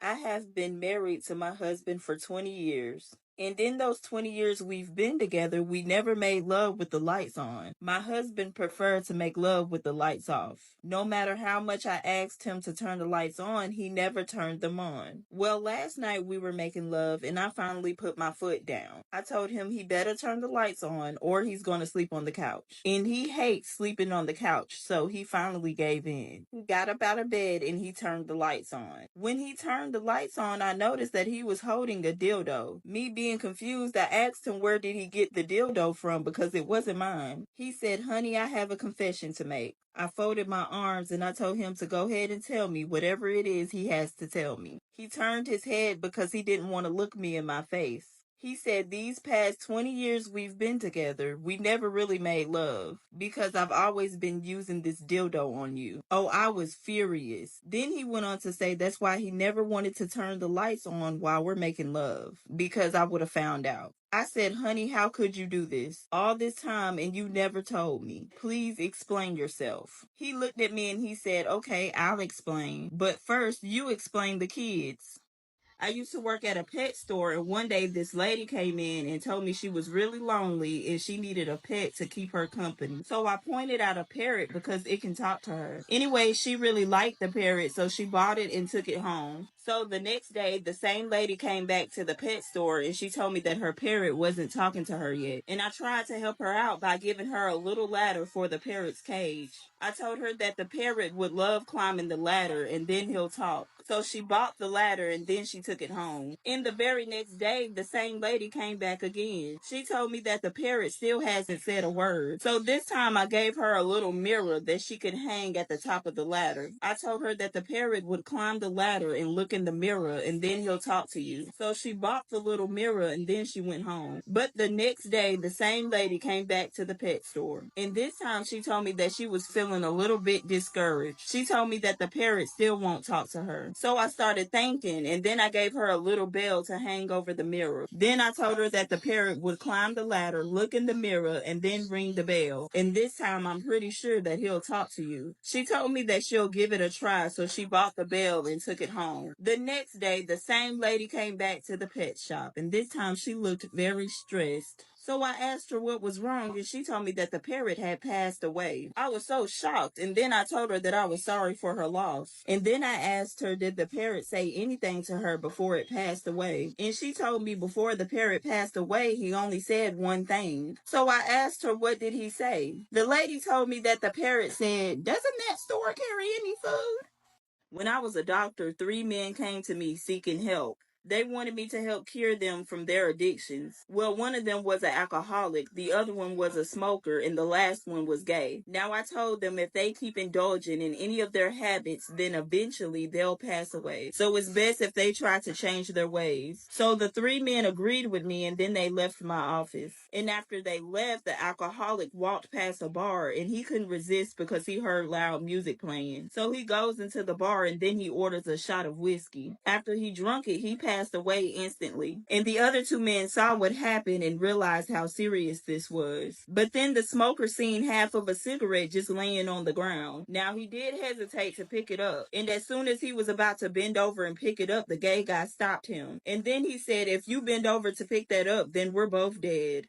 I have been married to my husband for 20 years. And in those 20 years we've been together, we never made love with the lights on. My husband preferred to make love with the lights off. No matter how much I asked him to turn the lights on, he never turned them on. Well, last night we were making love and I finally put my foot down. I told him he better turn the lights on or he's going to sleep on the couch. And he hates sleeping on the couch, so he finally gave in. He got up out of bed and he turned the lights on. When he turned the lights on, I noticed that he was holding a dildo. Me being confused, I asked him where did he get the dildo from because it wasn't mine. He said, "Honey, I have a confession to make." I folded my arms and I told him to go ahead and tell me whatever it is he has to tell me. He turned his head because he didn't want to look me in my face. He said, "These past 20 years we've been together, we never really made love because I've always been using this dildo on you." Oh, I was furious. Then he went on to say that's why he never wanted to turn the lights on while we're making love because I would have found out. I said, "Honey, how could you do this? All this time and you never told me. Please explain yourself." He looked at me and he said, "Okay, I'll explain. But first, you explain the kids." I used to work at a pet store, and one day this lady came in and told me she was really lonely and she needed a pet to keep her company. So I pointed out a parrot because it can talk to her. Anyway, she really liked the parrot, so she bought it and took it home. So the next day, the same lady came back to the pet store and she told me that her parrot wasn't talking to her yet. And I tried to help her out by giving her a little ladder for the parrot's cage. I told her that the parrot would love climbing the ladder and then he'll talk. So she bought the ladder and then she took it home. In the very next day, the same lady came back again. She told me that the parrot still hasn't said a word. So this time I gave her a little mirror that she could hang at the top of the ladder. I told her that the parrot would climb the ladder and look in the mirror and then he'll talk to you. So she bought the little mirror and then she went home. But the next day, the same lady came back to the pet store. And this time she told me that she was feeling a little bit discouraged. She told me that the parrot still won't talk to her. So I started thinking, and then I gave her a little bell to hang over the mirror. Then I told her that the parrot would climb the ladder, look in the mirror, and then ring the bell. And this time I'm pretty sure that he'll talk to you. She told me that she'll give it a try, so she bought the bell and took it home. The next day, the same lady came back to the pet shop, and this time she looked very stressed. So I asked her what was wrong, and she told me that the parrot had passed away. I was so shocked, and then I told her that I was sorry for her loss. And then I asked her, did the parrot say anything to her before it passed away? And she told me before the parrot passed away, he only said one thing. So I asked her, what did he say? The lady told me that the parrot said, "Doesn't that store carry any food?" When I was a doctor, three men came to me seeking help. They wanted me to help cure them from their addictions. Well, one of them was an alcoholic, the other one was a smoker, and the last one was gay. Now, I told them if they keep indulging in any of their habits, then eventually they'll pass away. So it's best if they try to change their ways. So the three men agreed with me, and then they left my office. And after they left, the alcoholic walked past a bar, and he couldn't resist because he heard loud music playing. So he goes into the bar, and then he orders a shot of whiskey. After he drunk it, he passed away instantly. And the other two men saw what happened and realized how serious this was. But then the smoker seen half of a cigarette just laying on the ground. Now he did hesitate to pick it up. And as soon as he was about to bend over and pick it up, the gay guy stopped him. And then he said, "If you bend over to pick that up, then we're both dead."